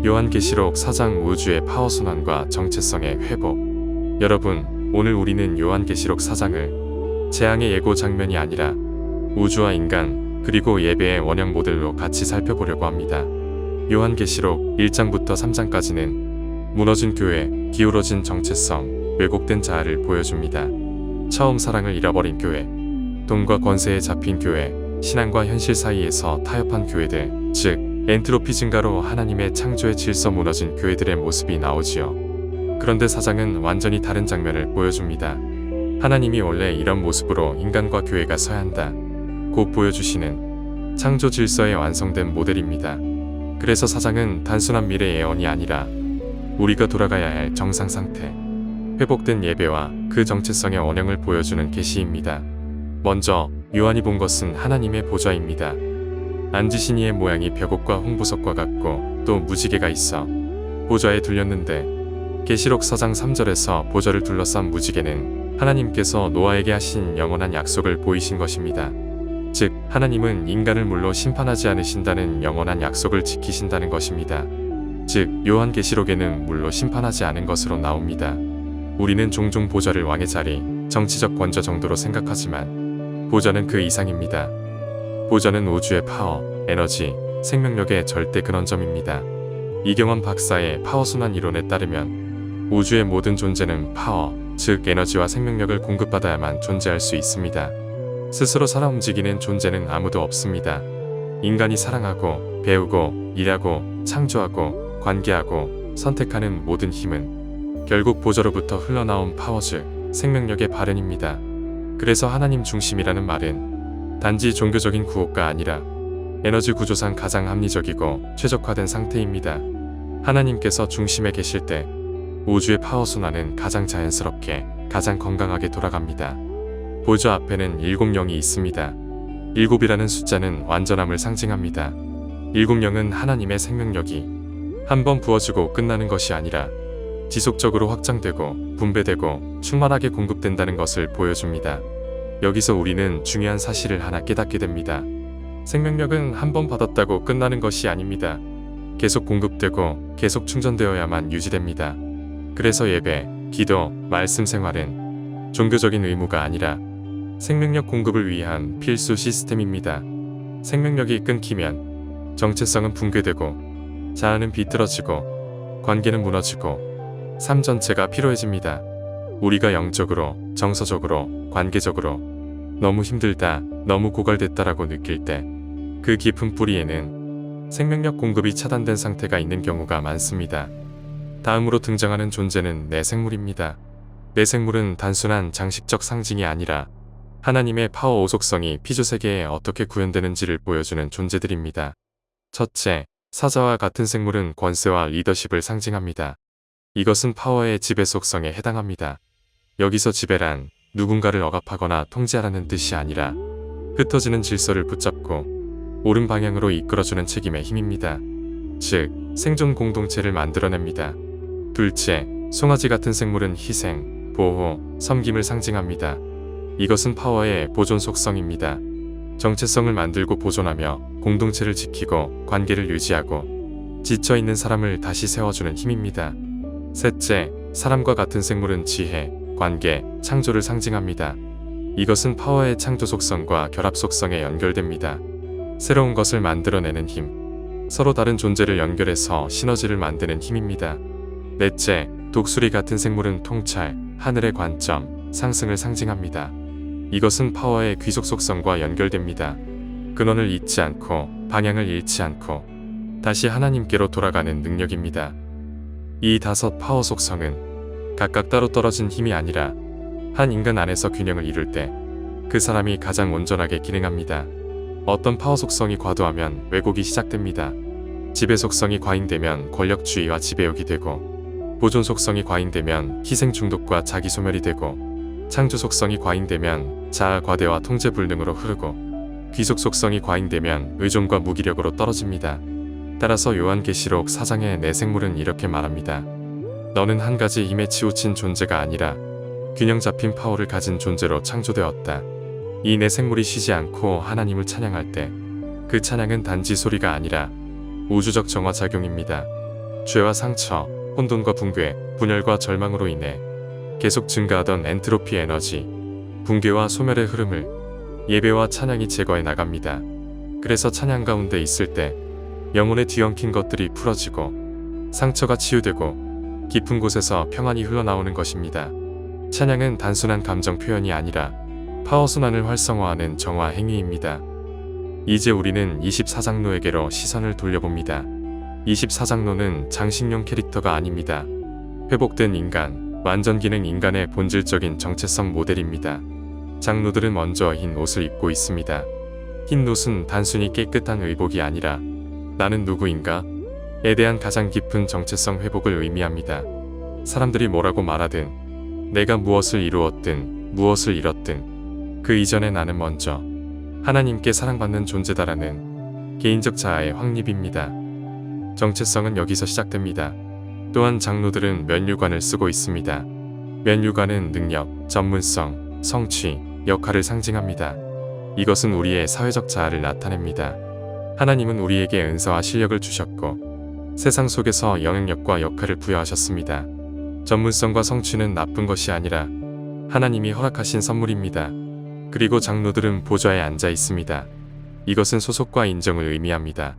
요한계시록 4장 우주의 파워 순환과 정체성의 회복. 여러분, 오늘 우리는 요한계시록 4장을 재앙의 예고 장면이 아니라 우주와 인간 그리고 예배의 원형 모델로 같이 살펴보려고 합니다. 요한계시록 1장부터 3장까지는 무너진 교회, 기울어진 정체성, 왜곡된 자아를 보여줍니다. 처음 사랑을 잃어버린 교회, 돈과 권세에 잡힌 교회, 신앙과 현실 사이에서 타협한 교회들, 즉 엔트로피 증가로 하나님의 창조의 질서 무너진 교회들의 모습이 나오지요. 그런데 4장은 완전히 다른 장면을 보여줍니다. 하나님이 원래 이런 모습으로 인간과 교회가 서야 한다 곧 보여주시는 창조 질서의 완성된 모델입니다. 그래서 4장은 단순한 미래 예언이 아니라 우리가 돌아가야 할 정상 상태, 회복된 예배와 그 정체성의 원형을 보여주는 계시입니다. 먼저 요한이 본 것은 하나님의 보좌입니다. 앉으신 이의 모양이 벽옥과 홍보석과 같고 또 무지개가 있어 보좌에 둘렸는데 계시록 4장 3절에서 보좌를 둘러싼 무지개는 하나님께서 노아에게 하신 영원한 약속을 보이신 것입니다. 즉 하나님은 인간을 물로 심판하지 않으신다는 영원한 약속을 지키신다는 것입니다. 즉 요한계시록에는 물로 심판하지 않은 것으로 나옵니다. 우리는 종종 보좌를 왕의 자리, 정치적 권좌 정도로 생각하지만 보좌는 그 이상입니다. 보좌는 우주의 파워, 에너지, 생명력의 절대 근원점입니다. 이경원 박사의 파워순환 이론에 따르면 우주의 모든 존재는 파워, 즉 에너지와 생명력을 공급받아야만 존재할 수 있습니다. 스스로 살아 움직이는 존재는 아무도 없습니다. 인간이 사랑하고, 배우고, 일하고, 창조하고, 관계하고, 선택하는 모든 힘은 결국 보좌로부터 흘러나온 파워 즉 생명력의 발현입니다. 그래서 하나님 중심이라는 말은 단지 종교적인 구호가 아니라 에너지 구조상 가장 합리적이고 최적화된 상태입니다. 하나님께서 중심에 계실 때 우주의 파워 순환은 가장 자연스럽게, 가장 건강하게 돌아갑니다. 보좌 앞에는 7영이 있습니다. 7이라는 숫자는 완전함을 상징합니다. 7영은 하나님의 생명력이 한번 부어주고 끝나는 것이 아니라 지속적으로 확장되고 분배되고 충만하게 공급된다는 것을 보여줍니다. 여기서 우리는 중요한 사실을 하나 깨닫게 됩니다. 생명력은 한번 받았다고 끝나는 것이 아닙니다. 계속 공급되고 계속 충전되어야만 유지됩니다. 그래서 예배, 기도, 말씀 생활은 종교적인 의무가 아니라 생명력 공급을 위한 필수 시스템입니다. 생명력이 끊기면 정체성은 붕괴되고 자아는 비틀어지고 관계는 무너지고 삶 전체가 피로해집니다. 우리가 영적으로, 정서적으로, 관계적으로 너무 힘들다, 너무 고갈됐다라고 느낄 때 그 깊은 뿌리에는 생명력 공급이 차단된 상태가 있는 경우가 많습니다. 다음으로 등장하는 존재는 내생물입니다. 내생물은 단순한 장식적 상징이 아니라 하나님의 파워 오속성이 피조세계에 어떻게 구현되는지를 보여주는 존재들입니다. 첫째, 사자와 같은 생물은 권세와 리더십을 상징합니다. 이것은 파워의 지배 속성에 해당합니다. 여기서 지배란 누군가를 억압하거나 통제하라는 뜻이 아니라 흩어지는 질서를 붙잡고 옳은 방향으로 이끌어주는 책임의 힘입니다. 즉, 생존 공동체를 만들어냅니다. 둘째, 송아지 같은 생물은 희생, 보호, 섬김을 상징합니다. 이것은 파워의 보존 속성입니다. 정체성을 만들고 보존하며 공동체를 지키고 관계를 유지하고 지쳐있는 사람을 다시 세워주는 힘입니다. 셋째, 사람과 같은 생물은 지혜, 관계, 창조를 상징합니다. 이것은 파워의 창조 속성과 결합 속성에 연결됩니다. 새로운 것을 만들어내는 힘, 서로 다른 존재를 연결해서 시너지를 만드는 힘입니다. 넷째, 독수리 같은 생물은 통찰, 하늘의 관점, 상승을 상징합니다. 이것은 파워의 귀속 속성과 연결됩니다. 근원을 잊지 않고 방향을 잃지 않고 다시 하나님께로 돌아가는 능력입니다. 이 5 파워 속성은 각각 따로 떨어진 힘이 아니라 한 인간 안에서 균형을 이룰 때 그 사람이 가장 온전하게 기능합니다. 어떤 파워 속성이 과도하면 왜곡이 시작됩니다. 지배 속성이 과잉되면 권력주의와 지배욕이 되고, 보존 속성이 과잉되면 희생 중독과 자기 소멸이 되고, 창조 속성이 과잉되면 자아 과대와 통제 불능으로 흐르고, 귀속 속성이 과잉되면 의존과 무기력으로 떨어집니다. 따라서 요한계시록 4장의 내생물은 이렇게 말합니다. 너는 한 가지 힘에 치우친 존재가 아니라 균형 잡힌 파워를 가진 존재로 창조되었다. 이 내생물이 쉬지 않고 하나님을 찬양할 때 그 찬양은 단지 소리가 아니라 우주적 정화작용입니다. 죄와 상처, 혼돈과 붕괴, 분열과 절망으로 인해 계속 증가하던 엔트로피 에너지, 붕괴와 소멸의 흐름을 예배와 찬양이 제거해 나갑니다. 그래서 찬양 가운데 있을 때 영혼에 뒤엉킨 것들이 풀어지고 상처가 치유되고 깊은 곳에서 평안이 흘러나오는 것입니다. 찬양은 단순한 감정 표현이 아니라 파워순환을 활성화하는 정화 행위입니다. 이제 우리는 24장로에게로 시선을 돌려봅니다. 24장로는 장식용 캐릭터가 아닙니다. 회복된 인간, 완전 기능 인간의 본질적인 정체성 모델입니다. 장로들은 먼저 흰 옷을 입고 있습니다. 흰 옷은 단순히 깨끗한 의복이 아니라 나는 누구인가? 에 대한 가장 깊은 정체성 회복을 의미합니다. 사람들이 뭐라고 말하든, 내가 무엇을 이루었든, 무엇을 잃었든, 그 이전에 나는 먼저 하나님께 사랑받는 존재다라는 개인적 자아의 확립입니다. 정체성은 여기서 시작됩니다. 또한 장로들은 면류관을 쓰고 있습니다. 면류관은 능력, 전문성, 성취, 역할을 상징합니다. 이것은 우리의 사회적 자아를 나타냅니다. 하나님은 우리에게 은사와 실력을 주셨고 세상 속에서 영향력과 역할을 부여하셨습니다. 전문성과 성취는 나쁜 것이 아니라 하나님이 허락하신 선물입니다. 그리고 장로들은 보좌에 앉아 있습니다. 이것은 소속과 인정을 의미합니다.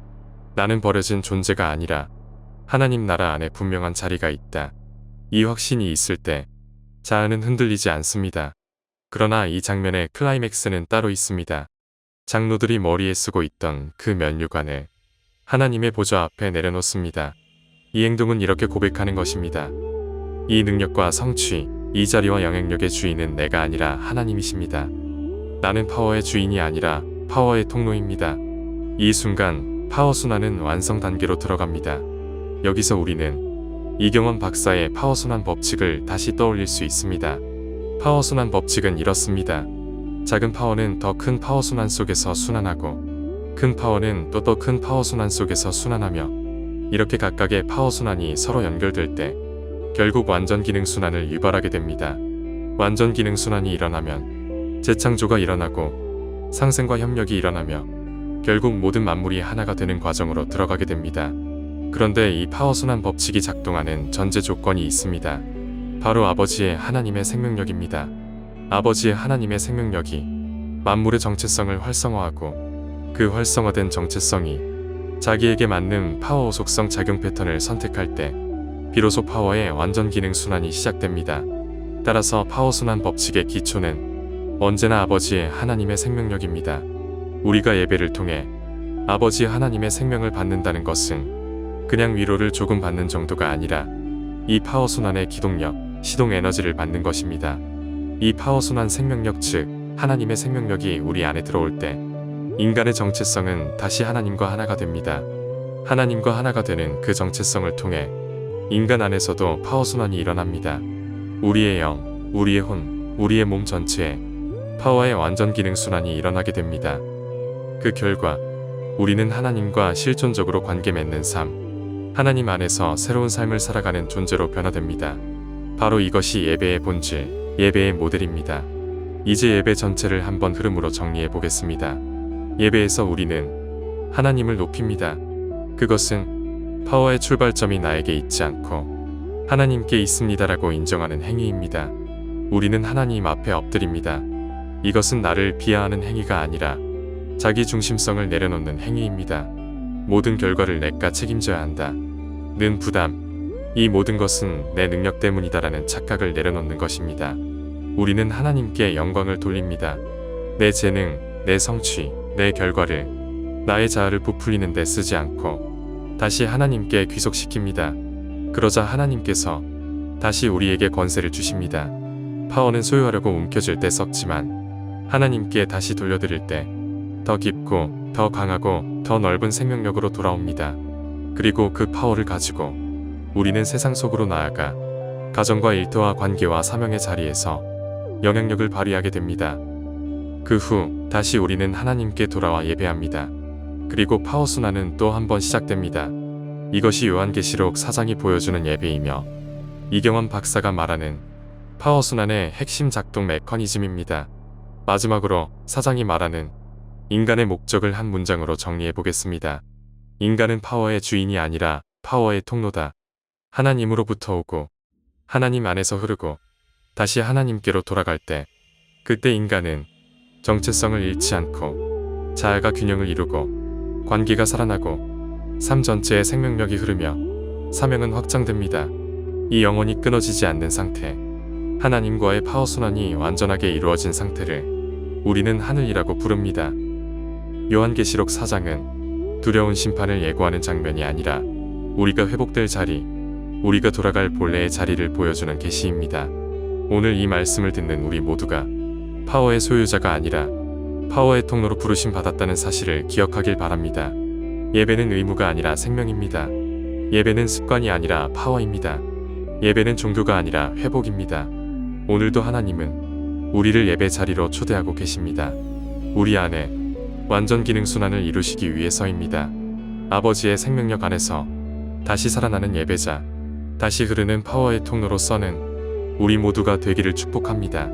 나는 버려진 존재가 아니라 하나님 나라 안에 분명한 자리가 있다. 이 확신이 있을 때 자아는 흔들리지 않습니다. 그러나 이 장면의 클라이맥스는 따로 있습니다. 장로들이 머리에 쓰고 있던 그 면류관을 하나님의 보좌 앞에 내려놓습니다. 이 행동은 이렇게 고백하는 것입니다. 이 능력과 성취, 이 자리와 영향력의 주인은 내가 아니라 하나님이십니다. 나는 파워의 주인이 아니라 파워의 통로입니다. 이 순간 파워 순환은 완성 단계로 들어갑니다. 여기서 우리는 이경원 박사의 파워 순환 법칙을 다시 떠올릴 수 있습니다. 파워 순환 법칙은 이렇습니다. 작은 파워는 더 큰 파워 순환 속에서 순환하고 큰 파워는 또 더 큰 파워 순환 속에서 순환하며 이렇게 각각의 파워 순환이 서로 연결될 때 결국 완전 기능 순환을 유발하게 됩니다. 완전 기능 순환이 일어나면 재창조가 일어나고 상생과 협력이 일어나며 결국 모든 만물이 하나가 되는 과정으로 들어가게 됩니다. 그런데 이 파워 순환 법칙이 작동하는 전제 조건이 있습니다. 바로 아버지의 하나님의 생명력입니다. 아버지의 하나님의 생명력이 만물의 정체성을 활성화하고 그 활성화된 정체성이 자기에게 맞는 파워 속성 작용 패턴을 선택할 때 비로소 파워의 완전 기능 순환이 시작됩니다. 따라서 파워 순환 법칙의 기초는 언제나 아버지의 하나님의 생명력입니다. 우리가 예배를 통해 아버지 하나님의 생명을 받는다는 것은 그냥 위로를 조금 받는 정도가 아니라 이 파워 순환의 기동력, 시동 에너지를 받는 것입니다. 이 파워 순환 생명력 즉 하나님의 생명력이 우리 안에 들어올 때 인간의 정체성은 다시 하나님과 하나가 됩니다. 하나님과 하나가 되는 그 정체성을 통해 인간 안에서도 파워 순환이 일어납니다. 우리의 영, 우리의 혼, 우리의 몸 전체에 파워의 완전 기능 순환이 일어나게 됩니다. 그 결과 우리는 하나님과 실존적으로 관계 맺는 삶, 하나님 안에서 새로운 삶을 살아가는 존재로 변화됩니다. 바로 이것이 예배의 본질, 예배의 모델입니다. 이제 예배 전체를 한번 흐름으로 정리해 보겠습니다. 예배에서 우리는 하나님을 높입니다. 그것은 파워의 출발점이 나에게 있지 않고 하나님께 있습니다라고 인정하는 행위입니다. 우리는 하나님 앞에 엎드립니다. 이것은 나를 비하하는 행위가 아니라 자기 중심성을 내려놓는 행위입니다. 모든 결과를 내가 책임져야 한다. 는 부담. 이 모든 것은 내 능력 때문이다라는 착각을 내려놓는 것입니다. 우리는 하나님께 영광을 돌립니다. 내 재능, 내 성취, 내 결과를 나의 자아를 부풀리는 데 쓰지 않고 다시 하나님께 귀속시킵니다. 그러자 하나님께서 다시 우리에게 권세를 주십니다. 파워는 소유하려고 움켜쥘 때 썩지만 하나님께 다시 돌려드릴 때 더 깊고 더 강하고 더 넓은 생명력으로 돌아옵니다. 그리고 그 파워를 가지고 우리는 세상 속으로 나아가 가정과 일터와 관계와 사명의 자리에서 영향력을 발휘하게 됩니다. 그 후 다시 우리는 하나님께 돌아와 예배합니다. 그리고 파워 순환은 또 한 번 시작됩니다. 이것이 요한계시록 4장이 보여주는 예배이며 이경원 박사가 말하는 파워 순환의 핵심 작동 메커니즘입니다. 마지막으로 4장이 말하는 인간의 목적을 한 문장으로 정리해 보겠습니다. 인간은 파워의 주인이 아니라 파워의 통로다. 하나님으로부터 오고 하나님 안에서 흐르고 다시 하나님께로 돌아갈 때 그때 인간은 정체성을 잃지 않고 자아가 균형을 이루고 관계가 살아나고 삶 전체에 생명력이 흐르며 사명은 확장됩니다. 이 영원히 끊어지지 않는 상태, 하나님과의 파워순환이 완전하게 이루어진 상태를 우리는 하늘이라고 부릅니다. 요한계시록 4장은 두려운 심판을 예고하는 장면이 아니라 우리가 회복될 자리, 우리가 돌아갈 본래의 자리를 보여주는 계시입니다. 오늘 이 말씀을 듣는 우리 모두가 파워의 소유자가 아니라 파워의 통로로 부르심 받았다는 사실을 기억하길 바랍니다. 예배는 의무가 아니라 생명입니다. 예배는 습관이 아니라 파워입니다. 예배는 종교가 아니라 회복입니다. 오늘도 하나님은 우리를 예배 자리로 초대하고 계십니다. 우리 안에 완전 기능 순환을 이루시기 위해서입니다. 아버지의 생명력 안에서 다시 살아나는 예배자, 다시 흐르는 파워의 통로로 써는 우리 모두가 되기를 축복합니다.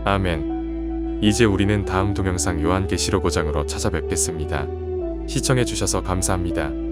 아멘. 이제 우리는 다음 동영상 요한계시록 5장으로 찾아뵙겠습니다. 시청해주셔서 감사합니다.